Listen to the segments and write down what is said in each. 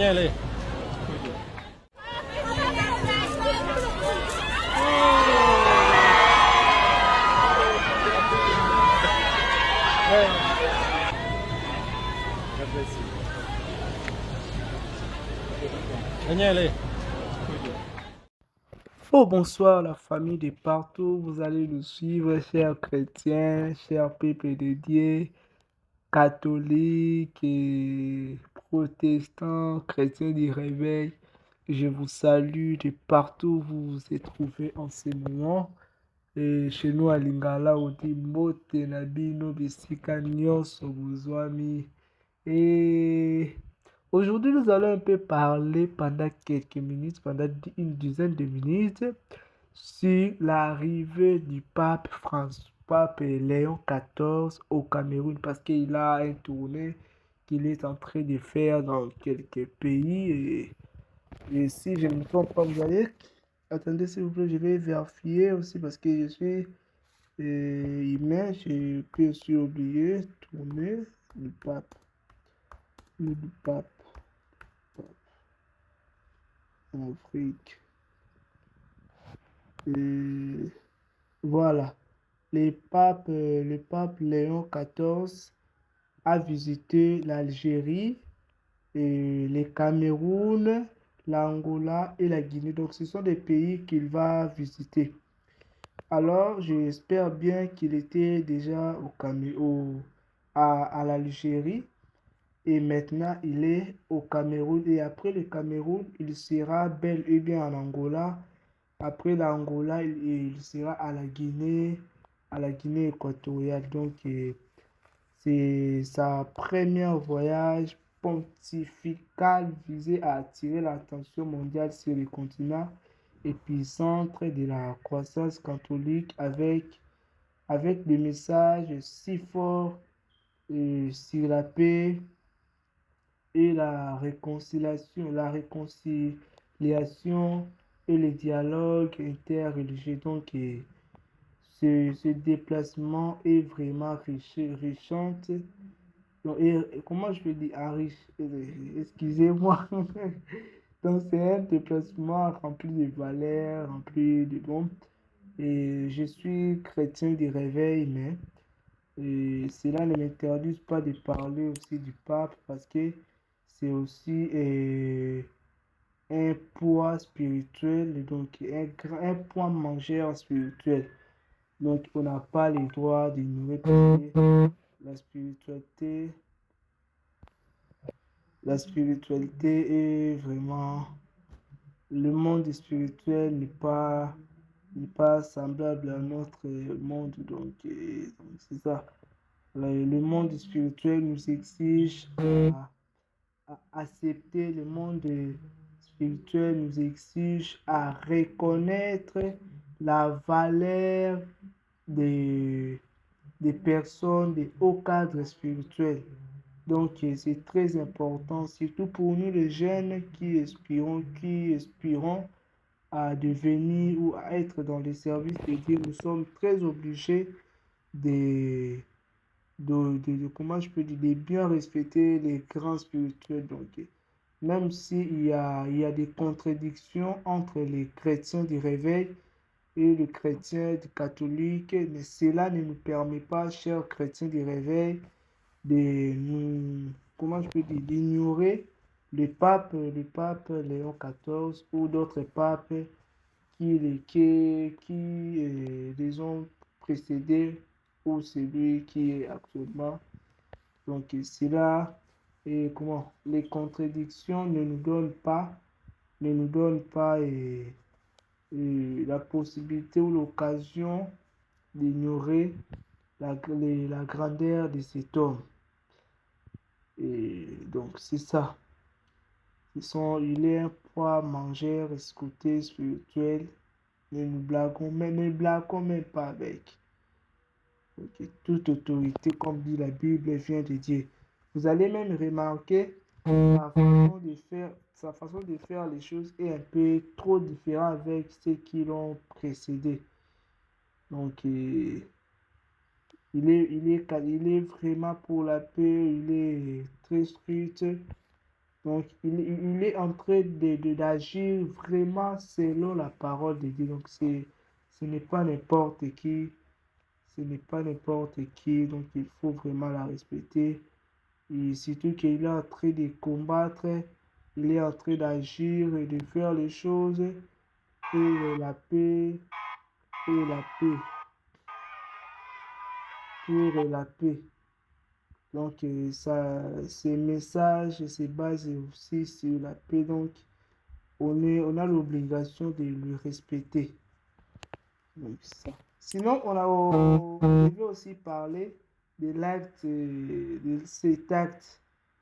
Daniele. Daniele. Oh, bonsoir la famille de partout, vous allez nous suivre, chers chrétiens, chers peuples de Dieu, catholiques et protestants, chrétiens du réveil. Je vous salue de partout où vous vous êtes trouvés en ce moment. Et chez nous à Lingala, on dit Mbote Nabino Bisika Nyonso Buzwami. Et aujourd'hui, nous allons un peu parler pendant quelques minutes, pendant une dizaine de minutes, sur l'arrivée du pape Léon XIV au Cameroun, parce qu'il a un tournée qu'il est en train de faire dans quelques pays. Et si je ne me trompe pas, vous allez... Attendez, s'il vous plaît, je vais vérifier aussi parce que je suis humain, je peux aussi oublier tourner le pape. Le pape en Afrique. Et voilà. Le pape Léon XIV a visité l'Algérie, et le Cameroun, l'Angola et la Guinée. Donc, ce sont des pays qu'il va visiter. Alors, j'espère bien qu'il était déjà à l'Algérie. Et maintenant, il est au Cameroun. Et après le Cameroun, il sera bel et bien en Angola. Après l'Angola, il sera à la Guinée équatoriale. Donc, c'est sa première voyage pontifical visé à attirer l'attention mondiale sur le continent épicentre de la croissance catholique avec des messages si forts sur la paix et la réconciliation et le dialogue interreligieux. Donc, ce déplacement est vraiment riche. Donc, comment je peux dire excusez-moi. Donc, c'est un déplacement rempli de valeurs, rempli de bons. Et je suis chrétien du réveil, mais cela ne m'interdit pas de parler aussi du pape parce que c'est aussi un poids spirituel, donc un point mangeur spirituel. Donc, on n'a pas le droit d'ignorer la spiritualité. La spiritualité est vraiment... Le monde spirituel n'est pas semblable à notre monde. Donc, c'est ça. Le monde spirituel nous exige à accepter. Le monde spirituel nous exige à reconnaître la valeur des, des personnes de haut cadre spirituel. Donc, c'est très important, surtout pour nous les jeunes qui aspirons à devenir ou à être dans les services de Dieu. Nous sommes très obligés de, comment je peux dire, de bien respecter les grands spirituels. Donc, même s'il y a des contradictions entre les chrétiens du réveil et les chrétiens du catholique, mais cela ne nous permet pas, chers chrétiens du réveil, de nous, comment je peux dire, d'ignorer le pape Léon XIV ou d'autres papes qui les ont précédés ou celui qui est actuellement. Donc cela, et comment, les contradictions ne nous donnent pas la possibilité ou l'occasion d'ignorer la grandeur de cet homme. Et donc, c'est ça. Il est un poids mangeur, escouté, spirituel. Ne blaguons même pas avec. Ok. Toute autorité, comme dit la Bible, vient de Dieu. Vous allez même remarquer sa façon de faire les choses est un peu trop différente avec ceux qui l'ont précédé. Donc, il est vraiment pour la paix, il est très strict Donc, il est en train d'agir vraiment selon la parole de Dieu. Donc, ce n'est pas n'importe qui. Ce n'est pas n'importe qui. Donc, il faut vraiment la respecter. Et surtout qu'il est en train de combattre. Il est en train d'agir et de faire les choses pour la paix. Pour la paix. Pour la paix. Donc, ces messages se basent aussi sur la paix. Donc, on a l'obligation de le respecter. Donc, ça. Sinon, on devait aussi parler de l'acte, de cet acte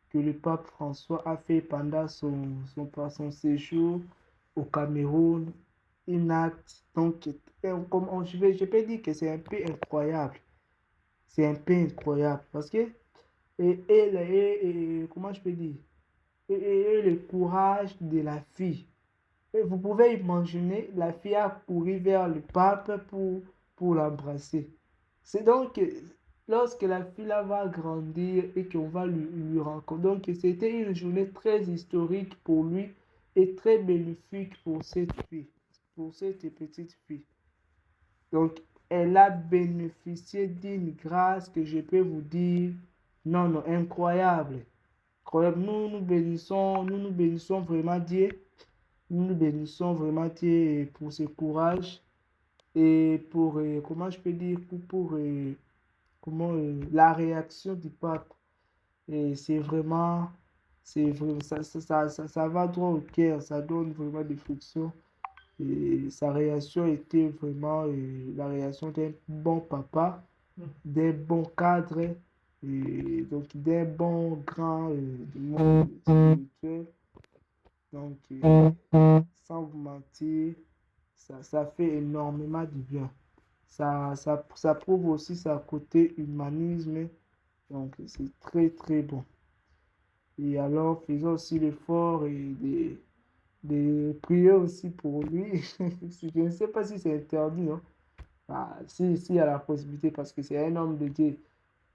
que le pape François a fait pendant son séjour au Cameroun. Un acte, donc, je peux dire que c'est un peu incroyable. C'est un peu incroyable parce que, comment je peux dire, et le courage de la fille. Et vous pouvez imaginer, la fille a couru vers le pape pour l'embrasser. C'est donc lorsque la fille là va grandir et qu'on va lui rencontrer. Donc c'était une journée très historique pour lui et très bénéfique pour cette fille, pour cette petite fille. Donc elle a bénéficié d'une grâce que je peux vous dire, non, non, incroyable. Incroyable. Nous bénissons vraiment Dieu. Nous bénissons vraiment Dieu pour ce courage et pour, comment je peux dire, la réaction du pape. Et ça va droit au cœur, ça donne vraiment des frictions. Et sa réaction était vraiment la réaction d'un bon papa, d'un bon cadre, et donc d'un bon grand du monde spirituel. Donc, sans vous mentir, ça fait énormément du bien. Ça prouve aussi sa côté humanisme. Donc, c'est très, très bon. Et alors, faisons aussi l'effort et de prier aussi pour lui. Je ne sais pas si c'est interdit, non? Ah, si, il y a la possibilité, parce que c'est un homme de Dieu.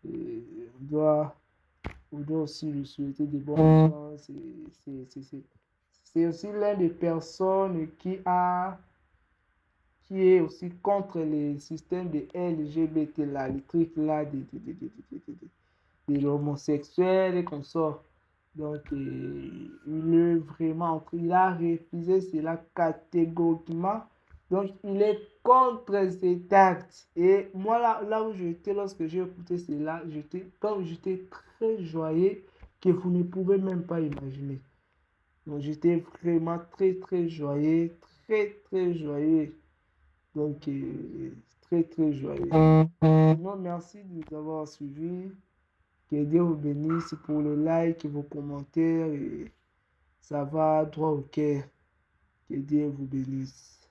Et on doit aussi lui souhaiter de bonnes chances. C'est aussi l'un des personnes qui est aussi contre les systèmes de LGBT, là, les trucs là, de l'homosexuel et qu'on sort. Donc, il est vraiment, il a refusé cela catégoriquement. Donc, il est contre cet acte. Et moi, là où j'étais, lorsque j'ai écouté cela, j'étais très joyeux que vous ne pouvez même pas imaginer. Donc, j'étais vraiment très, très joyeux, très, très joyeux. Donc, très, très joyeux. Sinon, merci de nous avoir suivis. Que Dieu vous bénisse pour le like, vos commentaires. Et ça va droit au cœur. Que Dieu vous bénisse.